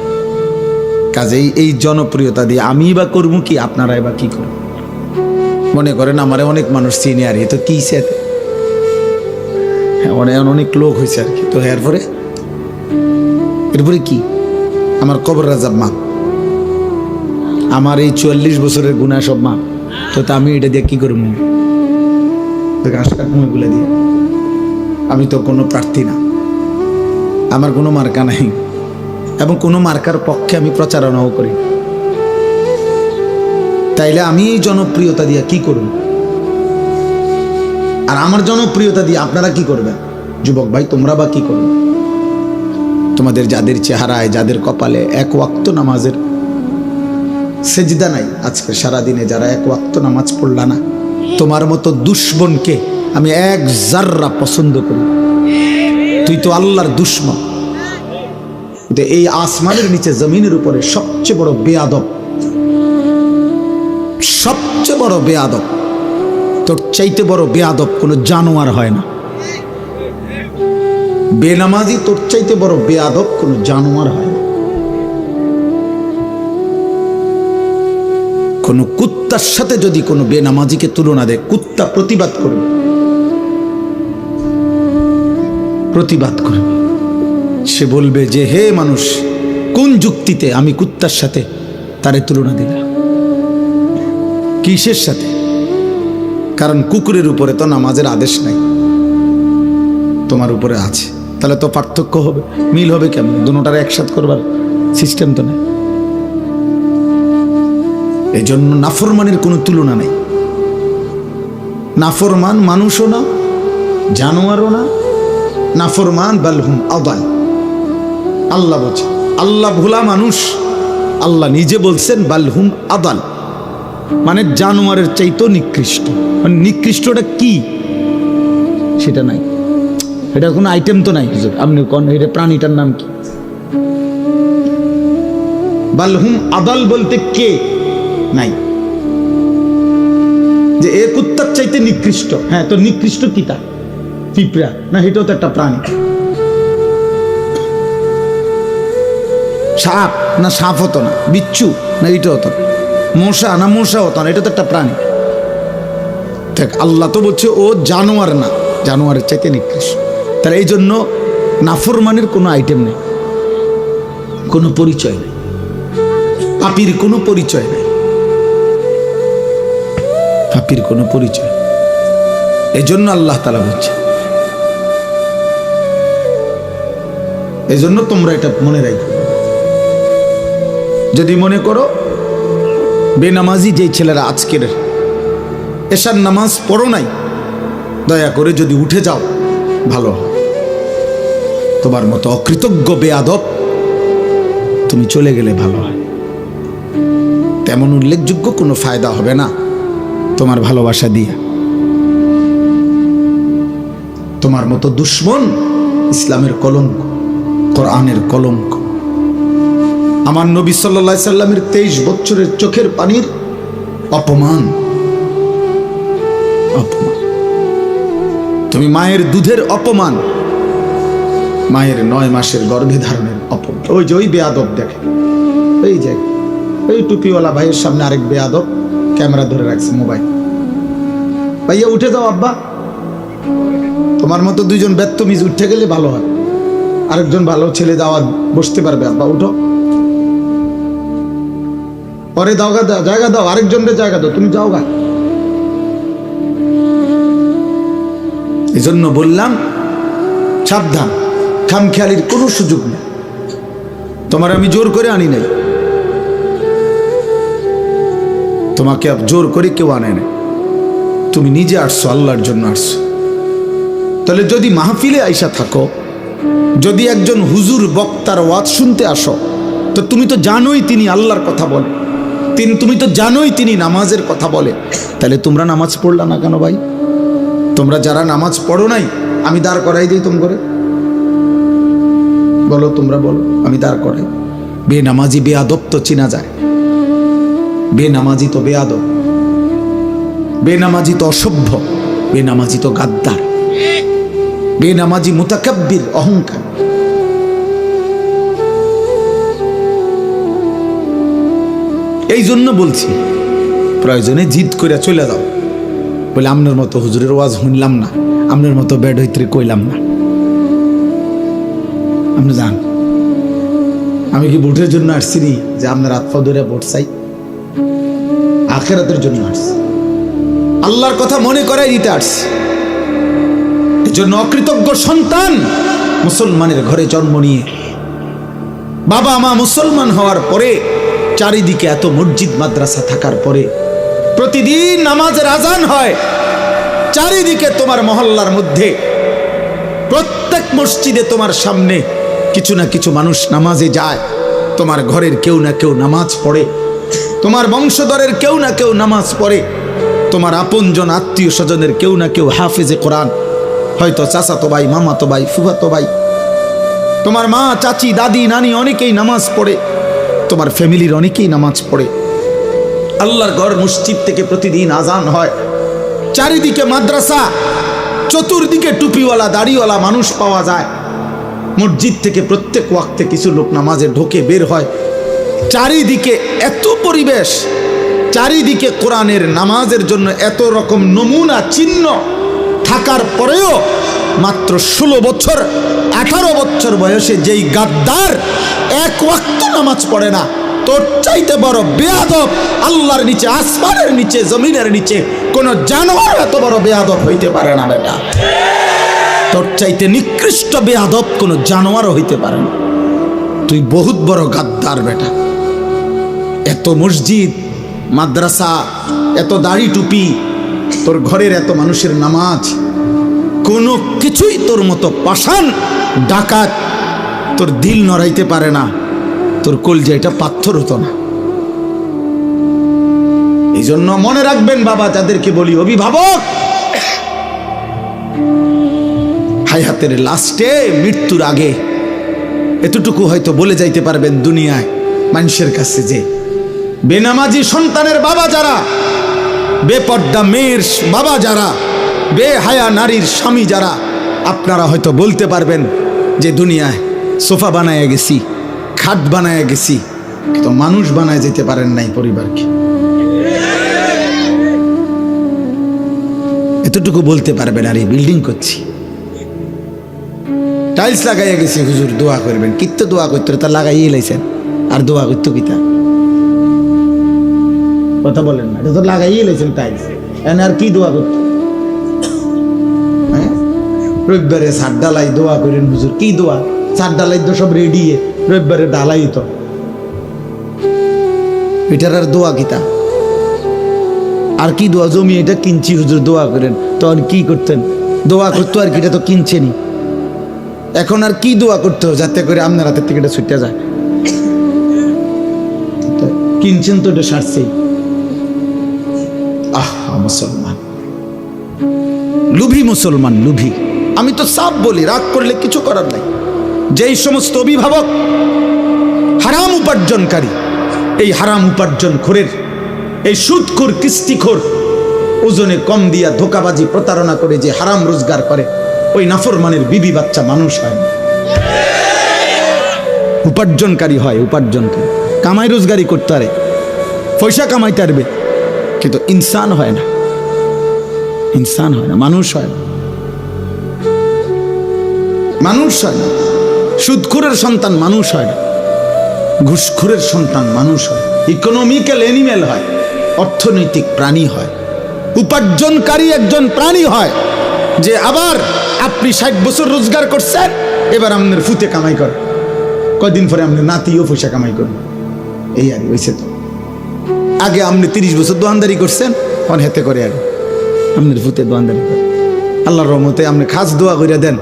কাজেই এই জনপ্রিয়তা দিয়ে আমি বা করবো কি, আপনারাই বা কি করবো? মনে করেন আমারে অনেক মানুষ চিনে, আর এ তো কি সাথে অনেক লোক হয়েছে আর কি, তো এরপরে কি আমার কবরের আযাব মাফ, আমার এই 44 বছরের গুনাহ সব মাফ, তো আমি এটা দিয়ে কি করবো? ঘাস কাটবো এগুলো দিয়ে? আমি তো কোনো প্রার্থী না, আমার কোনো মার্কা নাই, এবং কোনো মার্কার পক্ষে আমি প্রচারণাও করি। তাইলে আমি এই জনপ্রিয়তা দিয়ে কি করব? আর আমার জনপ্রিয়তা দিয়ে আপনারা কি করবেন? যুবক ভাই, তোমরা বা কি করবে? তোমাদের যাদের চেহারায়, যাদের কপালে 1 ওয়াক্ত নামাজের সেজদা নাই, আজকে সারাদিনে যারা 1 ওয়াক্ত নামাজ পড়লা না, তোমার মতো দুশ্মনকে আমি 1 জাররা পছন্দ করি। তুই তো আল্লাহর দুশ্মন। এই আসমানের নিচে জমিনের উপরে সবচেয়ে বড় বেয়াদব, সবচেয়ে বড় বেয়াদব, তোর চাইতে বড় বেয়াদব কোনো জানোয়ার হয় না। বেনামাজি তোর চাইতে বড় বেয়াদব কোনো জানোয়ার হয় না। কোন কুত্তার সাথে যদি কোনো বেনামাজিকে তুলনা দেয়, কুত্তা প্রতিবাদ করবে, প্রতিবাদ করবে। সে বলবে যে হে মানুষ, কোন যুক্তিতে আমি কুত্তার সাথে তারে তুলনা দিলাম? কিসের সাথে? কারণ কুকুরের উপরে তো নামাজের আদেশ নাই, তোমার উপরে আছে। তাহলে তো পার্থক্য হবে, মিল হবে কেমন? দুটোটারে একসাথে করবার সিস্টেম তো নেই। এই জন্য নাফরমানের কোনো তুলনা নেই। নাফরমান মানুষও না, জানোয়ারও না। নাফরমান বালহুম আদাল। আল্লাহ বলছে, আল্লাহ ভোলা মানুষ, আল্লাহ নিজে বলছেন বালহুম আদাল, মানে জানোয়ারের চাইতেও নিকৃষ্ট। মানে নিকৃষ্টটা কি সেটা নাই, এটা কোনো আইটেম তো নাই। আপনি কোন এটা প্রাণীটার নাম কি? বালহুম আদাল বলতে কে নাই, যে এ কুত্তার চাইতে নিকৃষ্ট। হ্যাঁ, তো নিকৃষ্ট কি? তা পিঁপড়া না? এটাও তো একটা প্রাণী। সাপ না? সাপ হতো না। বিচ্ছু না? এটা হতো না। মশা না? মশা হতো না। এটা তো একটা প্রাণী। দেখ, আল্লাহ তো বলছে ও জানোয়ার না, জানোয়ারের চাইতে নিকৃষ্ট। তাহলে এই জন্য নাফরমানের কোনো আইটেম নেই, কোনো পরিচয় নেই, পাপীর কোনো পরিচয় নেই, পাপীর কোনো পরিচয়। এই জন্য আল্লাহ তাআলা বলছে, এই জন্য তোমরা এটা মনে রাখো। যদি মনে করো বেনামাজি যেই ছেলেরা আজকের এশার নামাজ পড়ো নাই, দয়া করে যদি উঠে যাও ভালো হয়। তোমার মতো অকৃতজ্ঞ বেয়াদব তুমি চলে গেলে ভালো হয়। তেমন উল্লেখযোগ্য কোনো ফায়দা হবে না তোমার ভালোবাসা দিয়ে। তোমার মতো দুশ্মন ইসলামের কলঙ্ক, কোরআনের কলঙ্ক। আমার নবী সাল্লাল্লাহু আলাইহি সাল্লামের 23 বছরের চোখের পানির অপমান, অপমান। তুমি মায়ের দুধের অপমান, মায়ের 9 মাসের গর্ভে ধারণের অপমান। ওই যে ওই বেয়াদব দেখে, এই যে এই টুপিওয়ালা ভাইয়ের সামনে আরেক বেয়াদব ক্যামেরা ধরে রাখছে, মোবাইল। ভাইয়া উঠে যাও আব্বা। তোমার মতো 2 জন বেত্তমিজ উঠে গেলে ভালো হয়, আরেকজন ভালো ছেলে যাওয়া বসতে পারবে। আব্বা উঠো, পরে দাও গা, জায়গা দাও, আরেকজনের জায়গা দাও, তুমি যাও গা। এই জন্য বললাম সাবধান, খামখেয়ালির কোনো সুযোগ নেই। তোমার আমি জোর করে আনি নাই, তোমাকে জোর করে কেউ আনে নাই, তুমি নিজে আসছো, আল্লাহর জন্য আসছো। তাহলে যদি মাহফিলে আইসা থাকো, যদি একজন হুজুর বক্তার ওয়াজ শুনতে আসো, তো তুমি তো জানোই তিনি আল্লাহর কথা বলে, তুমি তো জানোই তিনি নামাজের কথা বলে, তাহলে তোমরা নামাজ পড়লা না কেন ভাই? তোমরা যারা নামাজ পড়ো নাই, আমি দাঁড় করাই দিই তোম করে, বলো তোমরা বলো, আমি দাঁড় করাই। বেনামাজি বেয়াদব তো চিনা যায়, বেনামাজি তো বেয়াদব, বেনামাজি তো অসভ্য, বেনামাজি তো গাদ্দার, বেনামাজি মুতাকাব্বির, অহংকার। এই জন্য বলছি প্রয়োজনে জিদ করে চলে যাও, বলে আপনার মতো হুজুরের ওয়াজ শুনলাম না, আপনার মতো বেড হইতে কইলাম না। আপনি যান, আমি কি ভোটের জন্য আসছি নি যে আপনার হাত পা ধরে ভোট চাই? আখিরাতের জন্য আসছি, আল্লাহর কথা মনে করাই দিতে আসছি। এজন্য অকৃতজ্ঞ সন্তান মুসলমানের ঘরে জন্ম নিয়ে বাবা মা মুসলমান হওয়ার পরে, চারিদিকে এত মসজিদ মাদ্রাসা থাকার পরে, প্রতিদিন নামাজের আজান হয়, চারিদিকে তোমার মহল্লার মধ্যে প্রত্যেক মসজিদে তোমার সামনে কিছু না কিছু মানুষ নামাজে যায়, তোমার ঘরের কেউ না কেউ নামাজ পড়ে, তোমার বংশধরের কেউ না কেউ নামাজ পড়ে, তোমার আপনজন আত্মীয় স্বজনের কেউ না কেউ হাফেজে কোরআন, হয়তো চাচাতো ভাই, মামাতো ভাই, ফুফাতো ভাই, তোমার মা, চাচি, দাদি, নানি অনেকেই নামাজ পড়ে, তোমার ফ্যামিলির অনেকেই নামাজ পড়ে। আল্লাহর ঘর মসজিদ থেকে প্রতিদিন আজান হয়, চারিদিকে মাদ্রাসা, চতুর্দিকে টুপিওয়ালা দাড়িওয়ালা মানুষ পাওয়া যায়, মসজিদ থেকে প্রত্যেক ওয়াক্তে কিছু লোক নামাজে ঢোকে বের হয়, চারিদিকে এত পরিবেশ, চারিদিকে কোরআনের নামাজের জন্য এত রকম নমুনা চিহ্ন থাকার পরেও মাত্র 16 বছর 18 বছর বয়সে যেই গাদ্দার এক ওয়াক্ত নামাজ পড়ে না, তোর চাইতে বড় বেয়াদব আল্লাহর নিচে, আসমানের নিচে, জমিনের নিচে কোন জানোয়ার এত বড় বেয়াদব হইতে পারে না বেটা। তোর চাইতে নিকৃষ্ট বেয়াদব কোন জানোয়ারও হইতে পারে না। তুই বহুত বড় গাদ্দার বেটা। এত মসজিদ মাদ্রাসা, এত দাড়ি টুপি, তোর ঘরের এত মানুষের নামাজ, কোনো কিছুই তোর মতো পাষাণ ডাকাত তোর দিল নড়াইতে পারে না, তোর কলজা এটা পাথর হতো না। এই জন্য মনে রাখবেন বাবা, যাদেরকে বলি অভিভাবক, হায়াতের লাস্টে, মৃত্যুর আগে এতটুকু হয়তো বলে যাইতে পারবেন দুনিয়ায় মানুষের কাছে যে বেনামাজি সন্তানের বাবা যারা, বেপর্দা মেয়ের বাবা যারা, বেহায়া নারীর স্বামী যারা, আপনারা হয়তো বলতে পারবেন যে দুনিয়ায় সোফা বানায় গেছি, খাট বানায় গেছি, কিন্তু মানুষ বানায় যেতে পারেন নাই পরিবারকে। এতটুকু বলতে পারবেন, আর এই বিল্ডিং করছি, টাইলস লাগাইয়া গেছি, হুজুর দোয়া করবেন, কিত্ত দোয়া করতে তা লাগাইয়ে লাইছেন, আর দোয়া করতো কিতা? কথা বলেন না, এটা তো লাগাইয়ে লাইছেন টাইলস, এনে আর কি দোয়া করতো? হ্যাঁ, রবিবারে ছাদ ডালাই দোয়া করেন হুজুর, কি দোয়া? ছাদ ডালাই তো সব রেডি, রবিবারে ডালাই তো, এটার আর দোয়া কিতা? আর কি দোয়া? জমি এটা কিনছি হুজুর দোয়া করেন, তখন কি করতেন? দোয়া করতো আর কি, এটা তো কিনছেনি, এখন আর কি দোয়া করতে হবে যাতে করে আপনার হাতের থেকে এটা ছুটে যায়? কিনছেন তো, এটা সারছেই। মুসলমান লুভি, মুসলমান লুভি। আমি তো সাফ বলি, রাগ করলে কিছু করার নাই। যেই সমস্ত অভিভাবক হারাম উপার্জনকারী, এই হারাম উপার্জন খোরের, এই সুদখোর, কিস্তিখোর, ওজনে কম দিয়া ধোকাবাজি প্রতারণা করে যে হারাম রোজগার করে, ওই নাফরমানের বিবি বাচ্চা মানুষ হয় না, উপার্জনকারী হয়। উপার্জনকারী কামাই রোজগারি করতে পারে, পয়সা কামাইতে পারবে, কিন্তু ইনসান হয় না, ইনসান হয় না, মানুষ হয় না, মানুষ হয় না। সুদখোরের সন্তান মানুষ হয় না, ঘুষখোরের সন্তান মানুষ হয়, ইকোনমিক্যাল অ্যানিমেল হয়, অর্থনৈতিক প্রাণী হয়, উপার্জনকারী একজন প্রাণী হয়, যে আবার আপনি 60 বছর রোজগার করছেন, এবার আপনার ফুতে কামাই করে, কয়দিন পরে আপনার নাতিও পয়সা কামাই করবে, এই আর হয়েছে। তো আগে আপনি 30 বছর দোয়ানদারি করছেন, এখন হেতে করে আগে আপনার ফুতে দোয়ানদারি করে। আল্লাহর রহমতে আপনি খাস দোয়া করে দেন,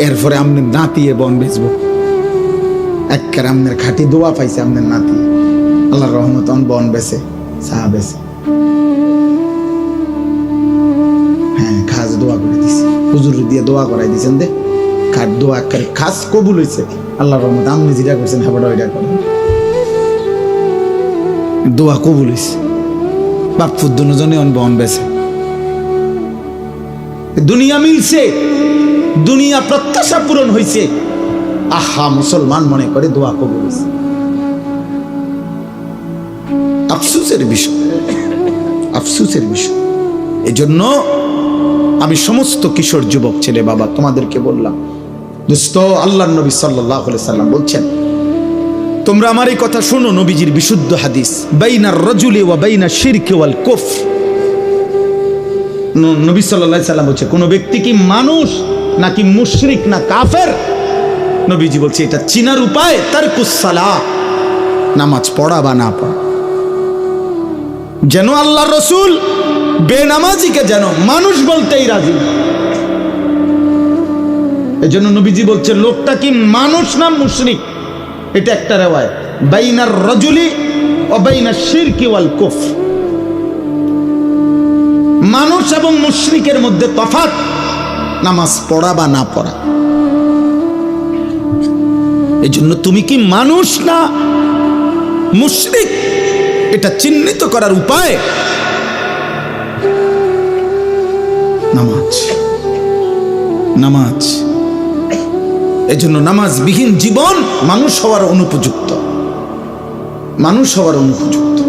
এরপরে আপনি নাতিয়ে বন বেচবো, একবার আমনের খাঁটি দোয়া পাইছে আমনের নাতি, আল্লাহর রহমত বন বেছে চা বেছে, হ্যাঁ খাস দোয়া করে দিছে, হুজুর দিয়ে দোয়া করাই দিয়েছেন দে, খাট দোয়া একবার খাস কবুল হয়েছে আল্লাহর রহমত। আপনি যেটা করছেন হ্যাঁ ওইটা করেন, দোয়া কবুল হয়েছে। বাপপুর দুজনে বন বেছে, দুনিয়া মিলছে, দুনিয়া প্রত্যাশা পূরণ হয়েছে। আহা মুসলমান মনে করে দোয়া কবুল হয়েছে। আফসোসের বিষয়, আফসোসের বিষয়। এজন্য আমি সমস্ত কিশোর যুবক ছেলে বাবা তোমাদেরকে বললাম, দোস্ত আল্লাহর নবী সাল্লাল্লাহু আলাইহি সাল্লাম বলছেন, তোমরা আমার এই কথা শোনো, নবীজির বিশুদ্ধ হাদিস, বাইনার রাজুলি ওয়া বাইনা শিরকি ওয়াল কুফর। নবী সাল্লাল্লাহু আলাইহি সাল্লাম বলছে, কোন ব্যক্তি কি মানুষ নাকি মুশরিক না কাফের, নবীজি বলছে এটা চিনার উপায় তারকুস সালাহ, নামাজ পড়া বা না পড়া। যেন আল্লাহর রাসূল বেনামাজিকে যেন মানুষ বলতেই রাজি। এজন্য নবীজি বলছে লোকটা কি মানুষ না মুশরিক, এটা একটা রিওয়ায়াত, বাইনার রাজুলি ওয়া বাইনা শিরকি ওয়াল কুফর। মানুষ এবং মুশরিকের মধ্যে তফাৎ নামাজ পড়া বা না পড়া। এজন্য তুমি কি মানুষ না মুশরিক, এটা চিহ্নিত করার উপায় নামাজ। নামাজ, এজন্য নামাজবিহীন জীবন মানুষ হওয়ার অনুপযুক্ত, মানুষ হওয়ার অনুপযুক্ত।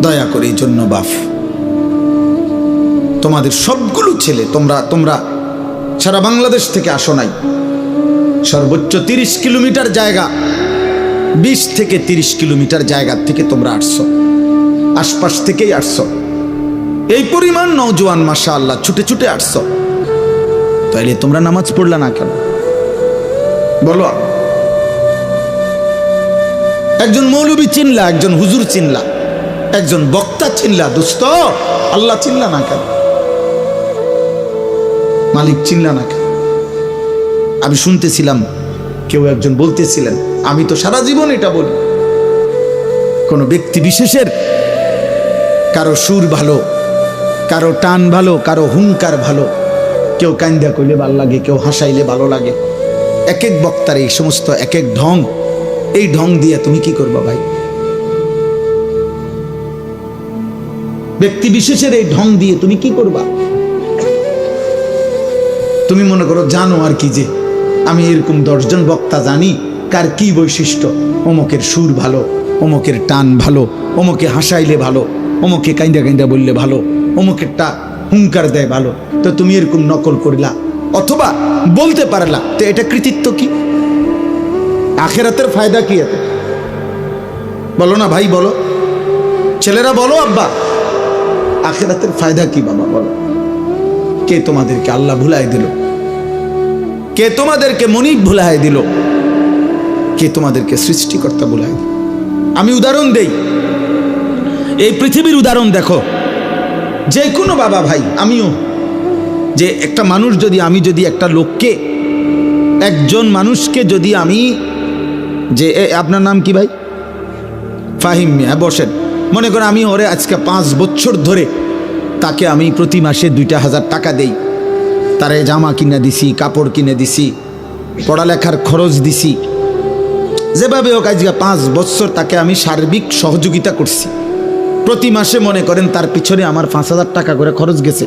দয়া করে এই জন্য বাপ তোমাদের সবগুলো ছেলে, তোমরা সারা বাংলাদেশ থেকে আসো নাই, সর্বোচ্চ 30 কিলোমিটার জায়গা, 20 থেকে 30 কিলোমিটার জায়গা থেকে তোমরা আসছো, আশপাশ থেকেই আসছো। এই পরিমাণ নওজোয়ান মাশাআল্লাহ ছুটে ছুটে আসছো, তাইলে তোমরা নামাজ পড়লা না কেন বলো? একজন মৌলবী চিনলা, একজন হুজুর চিনলা, একজন বক্তা চিনলা, দোস্ত আল্লাহ চিনলা না কেন? মালিক চিনলা না কেন? আমি শুনতেছিলাম কেউ একজন বলতেছিলেন, আমি তো সারা জীবন এটা বলি, কোন ব্যক্তি বিশেষের কারো সুর ভালো, কারো টান ভালো, কারো হুঙ্কার ভালো, কেউ কান্দা কইলে ভালো লাগে, কেউ হাসাইলে ভালো লাগে। এক এক বক্তার এই সমস্ত এক এক ঢং, এই ঢং দিয়ে তুমি কি করবা ভাই? ব্যক্তি বিশেষের এই ঢং দিয়ে তুমি কি করবা? তুমি মনে করো জানো আর কি, যে আমি এরকম 10 জন বক্তা জানি কার কি বৈশিষ্ট্য, অমুকের সুর ভালো, অমুকের টান ভালো, অমুকে হাসাইলে ভালো, অমুকে কাইন্দা কাইন্দা বললে ভালো, অমুকেরটা হুঙ্কার দেয় ভালো, তো তুমি এরকম নকল করলা অথবা বলতে পারলা, তো এটা কৃতিত্ব কি? আখিরাতের ফায়দা কি এতে? বলো না ভাই, বলো ছেলেরা, বলো আব্বা, আখিরাতের ফায়দা কি বাবা বলো? কে তোমাদেরকে আল্লাহ ভুলাই দিল? কে তোমাদেরকে মনিব ভুলাই দিল? কে তোমাদেরকে সৃষ্টিকর্তা ভুলাই দিল? আমি উদাহরণ দেই, এই পৃথিবীর উদাহরণ দেখো, যে কোনো বাবা ভাই, আমিও, যে একটা মানুষ যদি, আমি যদি একটা লোককে, একজন মানুষকে যদি আমি, যে আপনার নাম কি ভাই? ফাহিম মিয়া, বসেন। মনে করেন আমি ওরে আজকে 5 বছর ধরে তাকে আমি প্রতি মাসে 2,000 টাকা দেই, তারে জামা কিনে দিছি, কাপড় কিনে দিছি, পড়ালেখার খরচ দিছি, যেভাবে হোক আজকে 5 বছর তাকে আমি সার্বিক সহযোগিতা করছি। প্রতি মাসে মনে করেন তার পিছনে আমার 5,000 টাকা করে খরচ গেছে।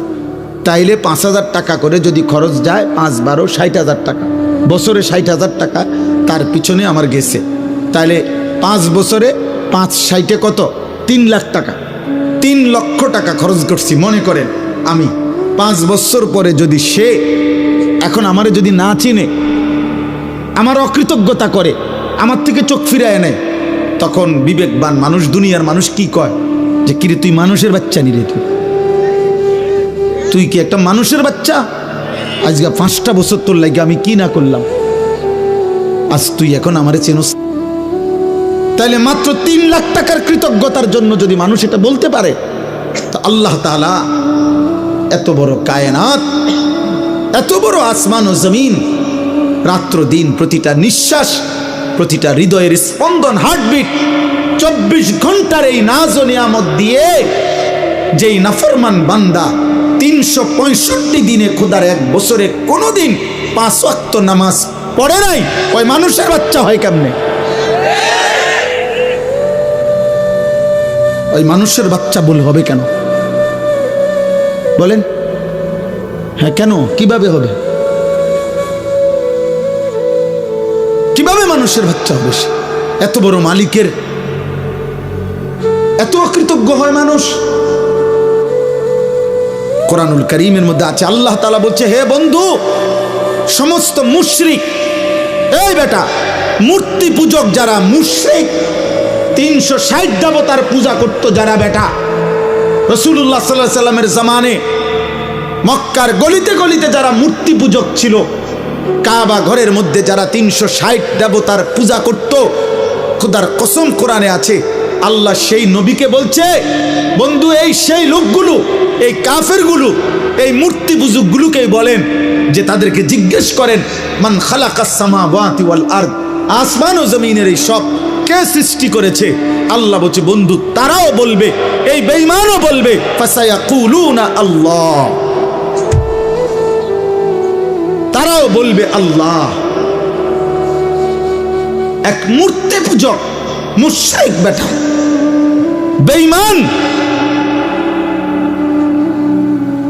তাইলে 5,000 টাকা করে যদি খরচ যায়, 5 12 60,000 টাকা, বছরে 60,000 টাকা তার পিছনে আমার গেছে। তাইলে 5 বছরে 5 60 কত? 3 লাখ টাকা, 3 লক্ষ টাকা খরচ করছি। মনে করেন আমি 5 বছর পরে যদি সে এখন আমারে যদি না চিনে, আমার অকৃতজ্ঞতা করে, আমার থেকে চোখ ফিরায় নেয়, তখন বিবেকবান মানুষ, দুনিয়ার মানুষ কি কয়? যে কিরে তুই মানুষের বাচ্চা নি রে, তুই কি একটা মানুষের বাচ্চা? আজকে 5টা বছর তোর লাগে আমি কি না করলাম, আজ তুই এখন আমারে চেনস? তাইলে মাত্র 3 লাখ টাকার কৃতজ্ঞতার জন্য যদি মানুষ এটা বলতে পারে, তো আল্লাহ তাআলা এত বড় কায়নাত, এত বড় আসমান ও জমিন, রাত্র দিন প্রতিটা নিঃশ্বাস প্রতিটা হৃদয়ের স্পন্দন, হার্টবিট 24 ঘন্টার এই নাজ ও নিয়ামত দিয়ে যেই নাফরমান বান্দা 365 দিনে খোদার এক বছরে কোনোদিন 5 ওয়াক্ত নামাজ পড়ে নাই, ওই মানুষের বাচ্চা হয় কেমনে? ওই মানুষের বাচ্চা ভুল হবে কেন বলেন? হ্যাঁ, কেন? কিভাবে হবে? কিভাবে মানুষের বাচ্চা হবে? এত বড় মালিকের এত অকৃতজ্ঞ হয় মানুষ? কোরআনুল কারীমের মধ্যে আছে, আল্লাহ তাআলা বলছে, হে বন্ধু, সমস্ত মুশরিক, এই বেটা মূর্তি পূজক যারা মুশরিক, 360 দেবতার পূজা করত যারা, বেটা রাসূলুল্লাহ সাল্লাল্লাহু আলাইহি সাল্লামের জামানে মক্কার গলিতে গলিতে যারা মূর্তি পূজক ছিল, কাবা ঘরের মধ্যে যারা 360 দেবতার পূজা করত, খোদার কসম কোরআনে আছে, আল্লাহ সেই নবীকে বলছে, বন্ধু এই সেই লোকগুলো, এই কাফেরগুলো, এই মূর্তি পূজকগুলোকেই বলেন যে তাদেরকে জিজ্ঞেস করেন, মান খালাকাস সামাওয়াতি ওয়াল আরদ, আসমান ও জমিনের এই সব কে সৃষ্টি করেছে? আল্লাহ বলছে, বন্ধু তারাও বলবে, এই বেঈমানও বলবে, ফাসায়াকুলুনা আল্লাহ, তারাও বলবে আল্লাহ। এক মূর্তি পূজক মুশরিক বেটা, বেঈমান,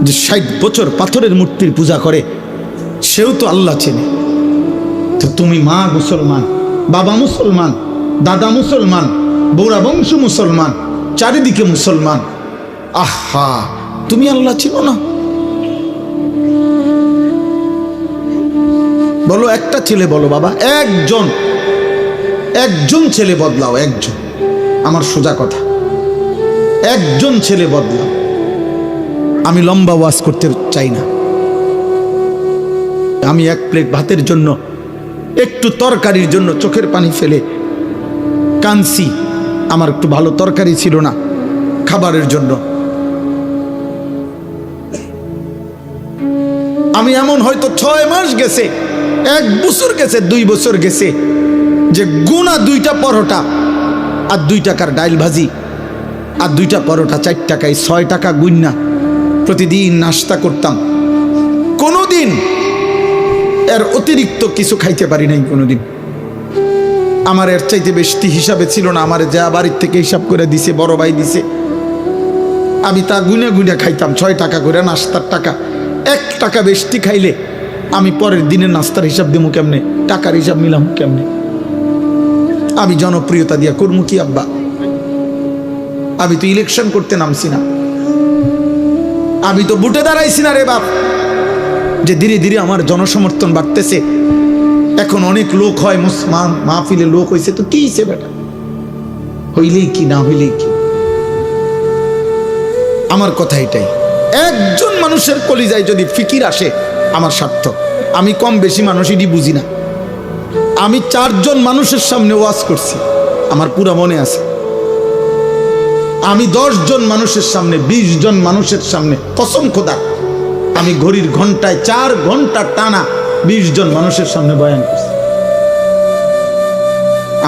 যে 60 বছর পাথরের মূর্তির পূজা করে, সেও তো আল্লাহ চেনে। তো তুমি মা মুসলমান, বাবা মুসলমান, দাদা মুসলমান, বৌরা বংশ মুসলমান, চারিদিকে মুসলমান, আহা, তুমি আল্লাহ চিনো না? বলো একটা ছেলে, বলো বাবা, একজন ছেলে বদলাও, একজন, আমার সোজা কথা, একজন ছেলে বদলাও। আমি লম্বা ওয়াজ করতে চাই না, আমি এক প্লেট ভাতের জন্য, একটু তরকারির জন্য চোখের পানি ফেলে কাঁদছি, আমার একটু ভালো তরকারি ছিল না খাবারের জন্য। আমি এমন হয়তো 6 মাস গেছে, 1 বছর গেছে, 2 বছর গেছে, যে গুনা 2টা পরোটা আর 2 টাকার ডাইল ভাজি আর 2টা পরোটা 4 টাকায় 6 টাকা গুন্না প্রতিদিন নাস্তা করতাম। কোনোদিন এর অতিরিক্ত কিছু খাইতে পারি নাই কোনোদিন। আমার এর চাইতে বেশি হিসাবে ছিল না, আমার যা বাড়ির থেকে হিসাব করে দিছে, বড় ভাই দিছে, আমি তা গুনে গুনে খাইতাম। 6 টাকা করে নাস্তার টাকা, 1 টাকা বেশি খাইলে আমি পরের দিনের নাস্তার হিসাব দেবো কেমনে, টাকার হিসাব মিলাম কেমনে? আমি জনপ্রিয়তা দিয়া করবো কি আব্বা? আমি তো ইলেকশন করতে নামছি না, আমি তো বুটে দাঁড়াইছি না রে বাপ, যে ধীরে ধীরে আমার জনসমর্থন বাড়তেছে। এখন অনেক লোক হয়, মুসলমান মাহফিলে লোক হয়েছে, তো কি হয়েছে বেটা, হইলেই কি না হইলেই কি? আমার কথা এটাই, একজন মানুষের কলিজায় যদি ফিকির আসে আমার সার্থক। আমি কম বেশি মানুষেরই বুঝি না। আমি 4 জন মানুষের সামনে ওয়াজ করছি, আমার পুরো মনে আছে। আমি 10 জন মানুষের সামনে, 20 জন মানুষের সামনে, কসম খোদা, আমি ঘড়ির ঘন্টায় 4 ঘন্টা টানা 20 জন মানুষের সামনে বয়ান করছি।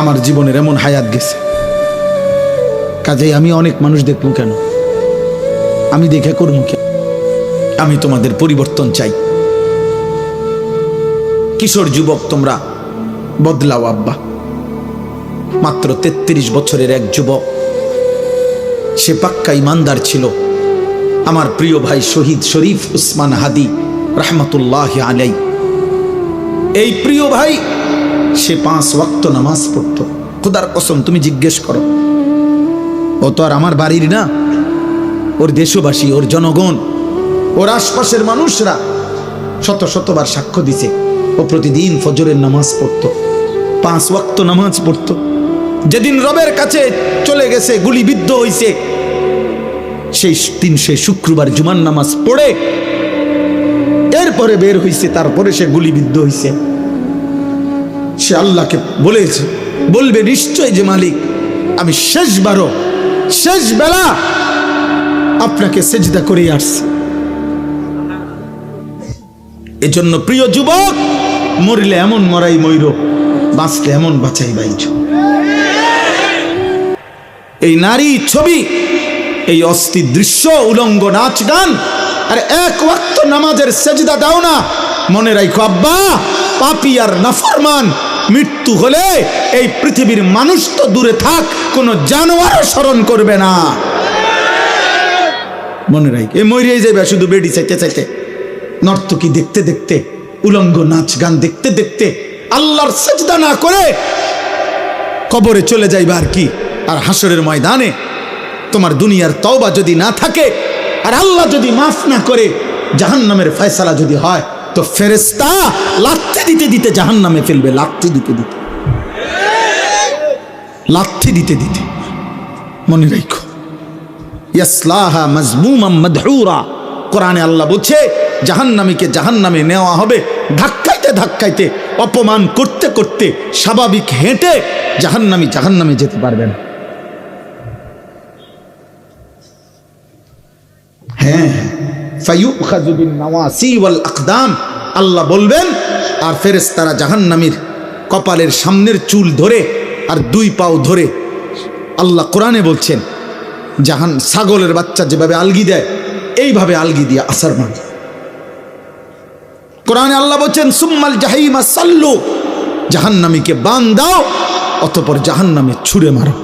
আমার জীবনের এমন হায়াত গেছে, কাজেই আমি অনেক মানুষ দেখবো কেন? আমি দেখে করবো কেন? আমি তোমাদের পরিবর্তন চাই। কিশোর যুবক, তোমরা বদলাও আব্বা। মাত্র 33 বছরের এক যুবক, সে পাক্কা ইমানদার ছিল। আমার প্রিয় ভাই শহীদ শরীফ উসমান হাদি রহমতুল্লাহ আলাই, এই প্রিয় ভাই, সে 5 ওয়াক্ত নামাজ পড়তো। খোদার কসম, তুমি জিজ্ঞেস করো, ও তো আর আমার বাড়ির না, ওর দেশবাসী, ওর জনগণ, ওর আশপাশের মানুষরা শত শতবার সাক্ষ্য দিছে, ও প্রতিদিন ফজরের নামাজ পড়তো, 5 ওয়াক্ত নামাজ পড়তো। যেদিন রবের কাছে চলে গেছে, গুলিবিদ্ধ হইছে, সেই দিন সে শুক্রবার জুমার নামাজ পড়ে এরপরে বের হইছে, তারপরে সে গুলিবিদ্ধ হইছে। সে আল্লাহকে বলবে নিশ্চয় যে মালিক, আমি শেষবারও শেষ বেলা আপনাকে সেজদা করে আসছি। এজন্য প্রিয় যুবক, মরিলে এমন মরাই মইর বাঁচলে এমন বাঁচাই বাইছ। এই নারী ছবি, এই অস্থির দৃশ্য, উলঙ্গ নাচ গান, আর এক ওয়াক্ত নামাজের সেজদা দাও না। মনে রাখো আব্বা, পাপী আর নাফরমান মৃত্যু হলে এই পৃথিবীর মানুষ তো দূরে থাক, কোনো জানোয়ারও স্মরণ করবে না। মনে রাখ, এ মরিয়ে যাবে শুধু বেডি চাইতে চাইতে, নর্তকী দেখতে দেখতে, উলঙ্গ নাচ গান দেখতে দেখতে, আল্লাহর সেজদা না করে কবরে চলে যাইবা আর কি। আর হাসরের ময়দানে তোমার দুনিয়ার তওবা যদি না থাকে, আর আল্লাহ যদি মাফ না করে, জাহান্নামের ফয়সালা যদি হয়, তো ফেরেশতা লাথি দিতে দিতে জাহান্নামে ফেলবে, লাথি দিতে দিতে, লাথি দিতে দিতে। মনে রাখো, ইয়াসলাহা মাজমুমান মাদহুরা। কোরআনে আল্লাহ বলছে জাহান্নামীকে জাহান্নামে নেওয়া হবে ধাক্কাইতে ধাক্কাইতে, অপমান করতে করতে, স্বাভাবিক হেঁটে জাহান্নামী জাহান্নামে যেতে পারবে না। হ্যাঁ, ফায়ুখাযু বিন নাওয়াসি ওয়াল আকদাম, আল্লাহ বলবেন, আর ফেরেশতারা জাহান্নামীর কপালের সামনের চুল ধরে আর দুই পাও ধরে, আল্লাহ কোরআনে বলছেন ছাগলের বাচ্চা যেভাবে আলগি দেয়, এইভাবে আলগি দিয়ে আসার মান। কোরআনে আল্লাহ বলছেন সুম্মাল জাহিমা সাল্লু, জাহান্নামীকে বান দাও, অতঃপর জাহান্নামে ছুঁড়ে মারো।